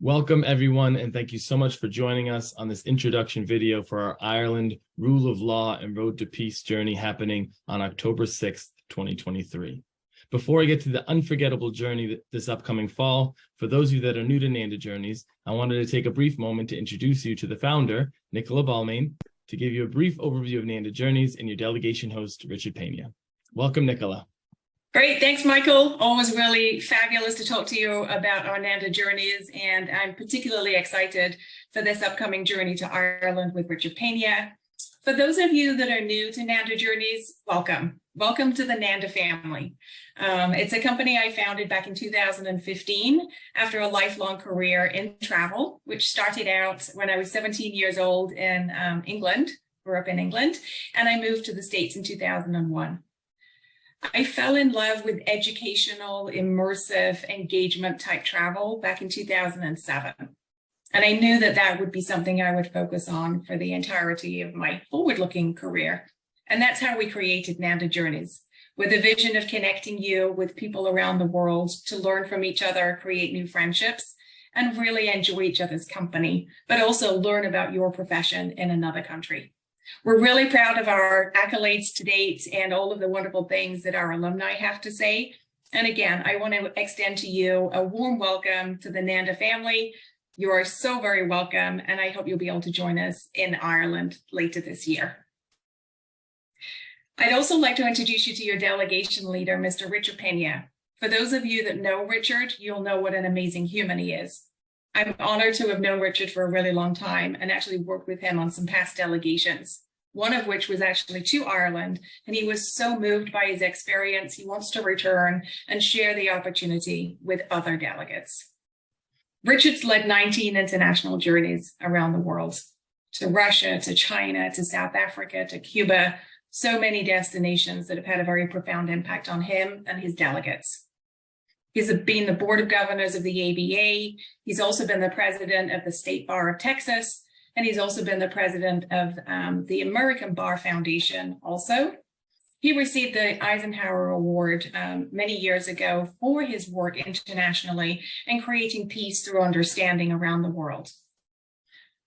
Welcome everyone, and thank you so much for joining us on this introduction video for our Ireland Rule of Law and Road to Peace journey happening on October 6th, 2023. Before I get to the unforgettable journey this upcoming fall, for those of you that are new to Nanda Journeys, I wanted to take a brief moment to introduce you to the founder, Nicola Balmain, to give you a brief overview of Nanda Journeys and your delegation host, Richard Pena. Welcome, Nicola. Great. Thanks, Michael. Always really fabulous to talk to you about our Nanda journeys. And I'm particularly excited for this upcoming journey to Ireland with Richard Pena. For those of you that are new to Nanda Journeys, welcome. Welcome to the Nanda family. It's a company I founded back in 2015 after a lifelong career in travel, which started out when I was 17 years old in England, grew up in England, and I moved to the States in 2001. I fell in love with educational, immersive engagement type travel back in 2007. And I knew that that would be something I would focus on for the entirety of my forward-looking career. And that's how we created Nanda Journeys, with a vision of connecting you with people around the world to learn from each other, create new friendships, and really enjoy each other's company, but also learn about your profession in another country. We're really proud of our accolades to date and all of the wonderful things that our alumni have to say. And again, I want to extend to you a warm welcome to the Nanda family. You are so very welcome, and I hope you'll be able to join us in Ireland later this year. I'd also like to introduce you to your delegation leader, Mr. Richard Pena. For those of you that know Richard, you'll know what an amazing human he is. I'm honored to have known Richard for a really long time and actually worked with him on some past delegations, one of which was actually to Ireland. And he was so moved by his experience, he wants to return and share the opportunity with other delegates. Richard's led 19 international journeys around the world, to Russia, to China, to South Africa, to Cuba, so many destinations that have had a very profound impact on him and his delegates. He's been the board of governors of the ABA. He's also been the president of the State Bar of Texas, and he's also been the president of the American Bar Foundation also. He received the Eisenhower Award many years ago for his work internationally and creating peace through understanding around the world.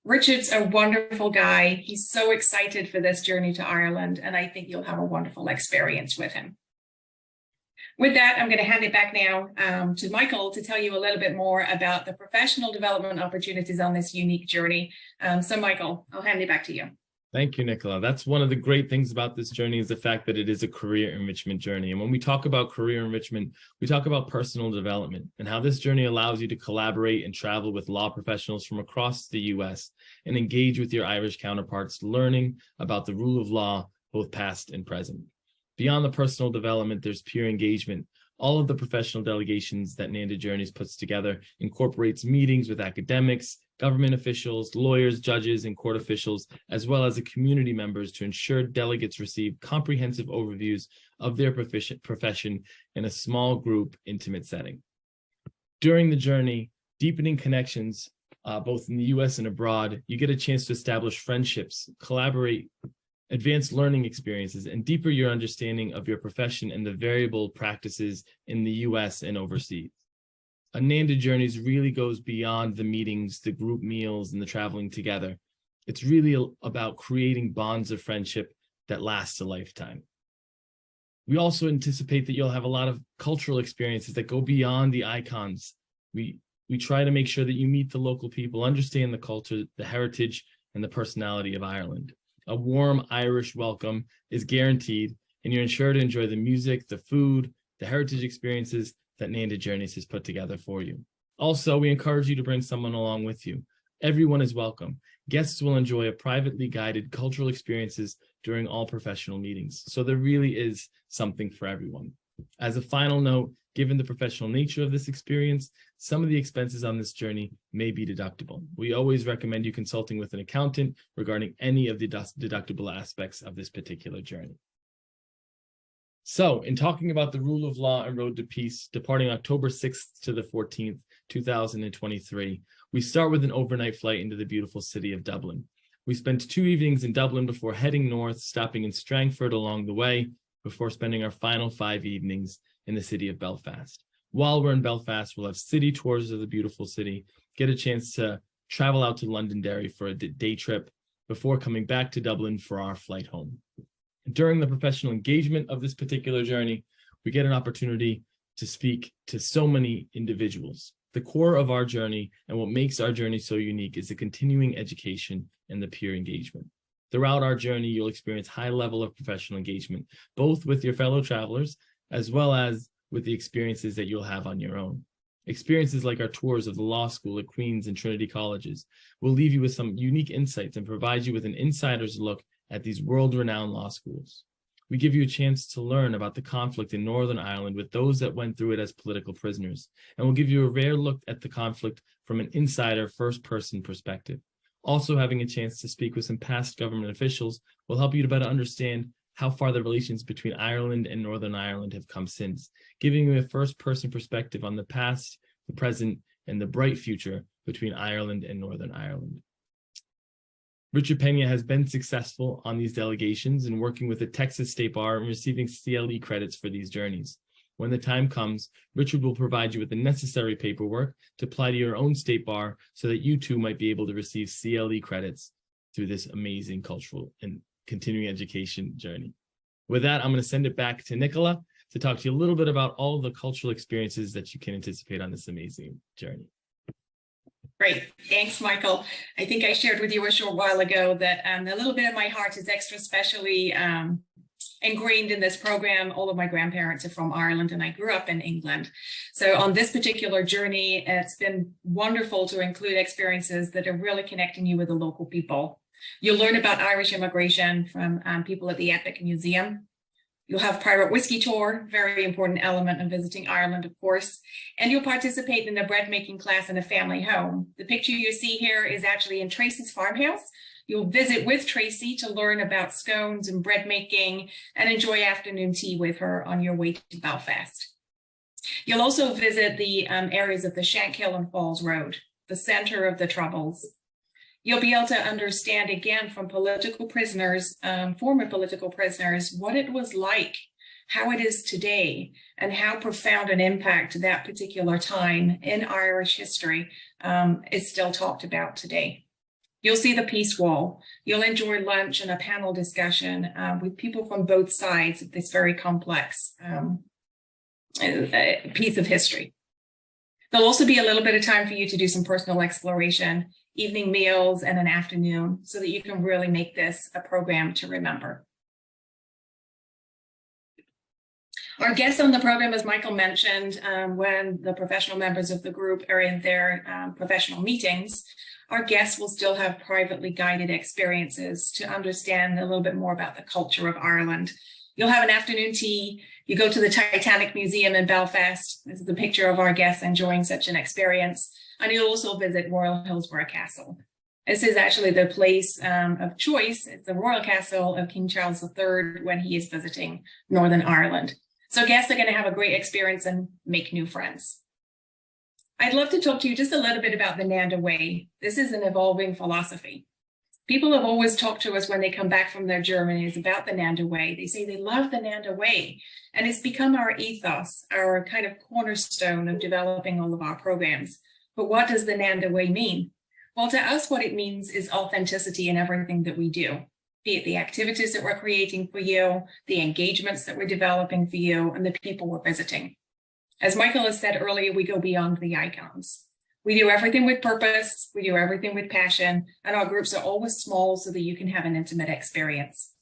Richard's a wonderful guy. He's so excited for this journey to Ireland, and I think you'll have a wonderful experience with him. With that, I'm going to hand it back now to Michael to tell you a little bit more about the professional development opportunities on this unique journey. So Michael, I'll hand it back to you. Thank you, Nicola. That's one of the great things about this journey is the fact that it is a career enrichment journey. And when we talk about career enrichment, we talk about personal development and how this journey allows you to collaborate and travel with law professionals from across the US and engage with your Irish counterparts, learning about the rule of law, both past and present. Beyond the personal development, there's peer engagement. All of the professional delegations that Nanda Journeys puts together incorporates meetings with academics, government officials, lawyers, judges, and court officials, as well as the community members to ensure delegates receive comprehensive overviews of their profession in a small group, intimate setting. During the journey, deepening connections, both in the US and abroad, you get a chance to establish friendships, collaborate, advanced learning experiences, and deeper your understanding of your profession and the variable practices in the US and overseas. A Nanda Journeys really goes beyond the meetings, the group meals, and the traveling together. It's really about creating bonds of friendship that last a lifetime. We also anticipate that you'll have a lot of cultural experiences that go beyond the icons. We try to make sure that you meet the local people, understand the culture, the heritage, and the personality of Ireland. A warm Irish welcome is guaranteed, and you're ensured to enjoy the music, the food, the heritage experiences that Nanda Journeys has put together for you. Also, we encourage you to bring someone along with you. Everyone is welcome. Guests will enjoy a privately guided cultural experiences during all professional meetings. So there really is something for everyone. As a final note, given the professional nature of this experience, some of the expenses on this journey may be deductible. We always recommend you consulting with an accountant regarding any of the deductible aspects of this particular journey. So, in talking about the rule of law and road to peace, departing October 6th to the 14th, 2023, we start with an overnight flight into the beautiful city of Dublin. We spent 2 evenings in Dublin before heading north, stopping in Strangford along the way, before spending our final 5 evenings in the city of Belfast. While we're in Belfast, we'll have city tours of the beautiful city, get a chance to travel out to Londonderry for a day trip before coming back to Dublin for our flight home. During the professional engagement of this particular journey, we get an opportunity to speak to so many individuals. The core of our journey and what makes our journey so unique is the continuing education and the peer engagement. Throughout our journey, you'll experience high level of professional engagement, both with your fellow travelers, as well as with the experiences that you'll have on your own. Experiences like our tours of the law school at Queen's and Trinity colleges will leave you with some unique insights and provide you with an insider's look at these world-renowned law schools. We give you a chance to learn about the conflict in Northern Ireland with those that went through it as political prisoners, and we'll give you a rare look at the conflict from an insider first-person perspective. Also, having a chance to speak with some past government officials will help you to better understand how far the relations between Ireland and Northern Ireland have come since, giving you a first-person perspective on the past, the present, and the bright future between Ireland and Northern Ireland. Richard Pena has been successful on these delegations and working with the Texas State Bar and receiving CLE credits for these journeys. When the time comes, Richard will provide you with the necessary paperwork to apply to your own state bar so that you too might be able to receive CLE credits through this amazing cultural and continuing education journey. With that, I'm going to send it back to Nicola to talk to you a little bit about all the cultural experiences that you can anticipate on this amazing journey. Great. Thanks, Michael. I think I shared with you a short while ago that a little bit of my heart is extra specially ingrained in this program. All of my grandparents are from Ireland and I grew up in England. So on this particular journey, it's been wonderful to include experiences that are really connecting you with the local people. You'll learn about Irish immigration from people at the Epic Museum. You'll have private whiskey tour, very important element of visiting Ireland, of course. And you'll participate in a bread making class in a family home. The picture you see here is actually in Tracy's farmhouse. You'll visit with Tracy to learn about scones and bread making and enjoy afternoon tea with her on your way to Belfast. You'll also visit the areas of the Shankill and Falls Road, the center of the Troubles. You'll be able to understand again from political prisoners, former political prisoners, what it was like, how it is today, and how profound an impact that particular time in Irish history is still talked about today. You'll see the Peace Wall. You'll enjoy lunch and a panel discussion with people from both sides of this very complex piece of history. There'll also be a little bit of time for you to do some personal exploration, evening meals, and an afternoon so that you can really make this a program to remember. Our guests on the program, as Michael mentioned, when the professional members of the group are in their professional meetings, our guests will still have privately guided experiences to understand a little bit more about the culture of Ireland. You'll have an afternoon tea. You go to the Titanic Museum in Belfast. This is a picture of our guests enjoying such an experience. And you'll also visit Royal Hillsborough Castle. This is actually the place of choice. It's the Royal Castle of King Charles III when he is visiting Northern Ireland. So guests are going to have a great experience and make new friends. I'd love to talk to you just a little bit about the Nanda way. This is an evolving philosophy. People have always talked to us when they come back from their journeys about the Nanda way. They say they love the Nanda way, and it's become our ethos, our kind of cornerstone of developing all of our programs. But what does the Nanda way mean? Well, to us, what it means is authenticity in everything that we do, be it the activities that we're creating for you, the engagements that we're developing for you, and the people we're visiting. As Michael has said earlier, we go beyond the icons. We do everything with purpose, we do everything with passion, and our groups are always small so that you can have an intimate experience.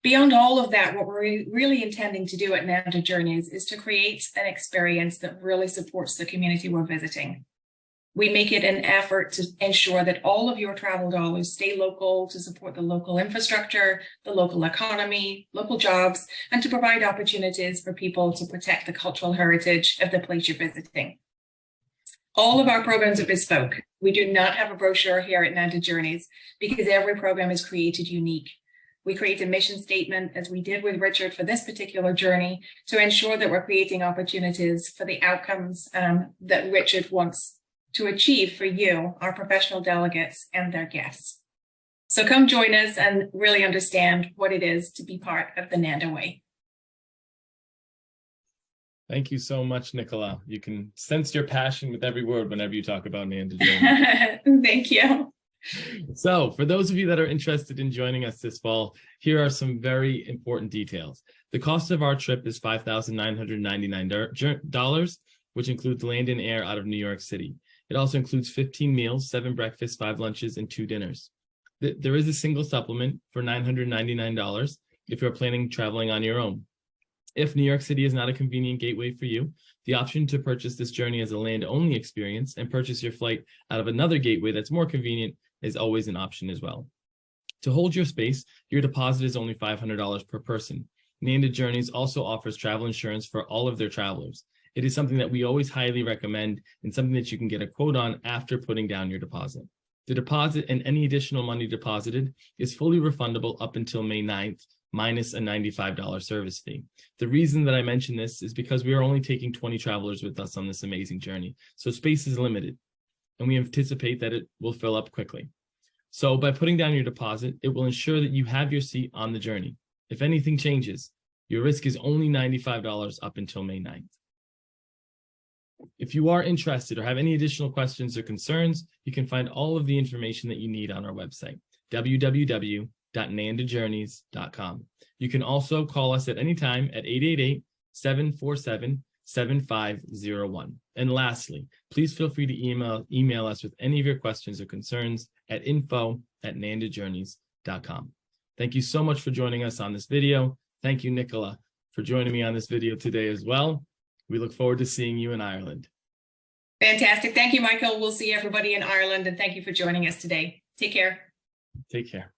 Beyond all of that, what we're really intending to do at Nanda Journeys is to create an experience that really supports the community we're visiting. We make it an effort to ensure that all of your travel dollars stay local to support the local infrastructure, the local economy, local jobs, and to provide opportunities for people to protect the cultural heritage of the place you're visiting. All of our programs are bespoke. We do not have a brochure here at Nanda Journeys because every program is created unique. We create a mission statement, as we did with Richard for this particular journey, to ensure that we're creating opportunities for the outcomes that Richard wants to achieve for you, our professional delegates and their guests. So come join us and really understand what it is to be part of the Nanda way. Thank you so much, Nicola. You can sense your passion with every word whenever you talk about Nanda journey. Thank you. So for those of you that are interested in joining us this fall, here are some very important details. The cost of our trip is $5,999, which includes land and air out of New York City. It also includes 15 meals, 7 breakfasts, 5 lunches, and 2 dinners. There is a single supplement for $999 if you're planning traveling on your own. If New York City is not a convenient gateway for you, the option to purchase this journey as a land-only experience and purchase your flight out of another gateway that's more convenient is always an option as well. To hold your space, your deposit is only $500 per person. Nanda Journeys also offers travel insurance for all of their travelers. It is something that we always highly recommend and something that you can get a quote on after putting down your deposit. The deposit and any additional money deposited is fully refundable up until May 9th, minus a $95 service fee. The reason that I mention this is because we are only taking 20 travelers with us on this amazing journey, so space is limited, and we anticipate that it will fill up quickly. So by putting down your deposit, it will ensure that you have your seat on the journey. If anything changes, your risk is only $95 up until May 9th. If you are interested or have any additional questions or concerns, you can find all of the information that you need on our website, www.nandajourneys.com. You can also call us at any time at 888-747-7501. And lastly, please feel free to email us with any of your questions or concerns at info@nandajourneys.com. Thank you so much for joining us on this video. Thank you, Nicola, for joining me on this video today as well. We look forward to seeing you in Ireland. Fantastic. Thank you, Michael. We'll see everybody in Ireland, and thank you for joining us today. Take care. Take care.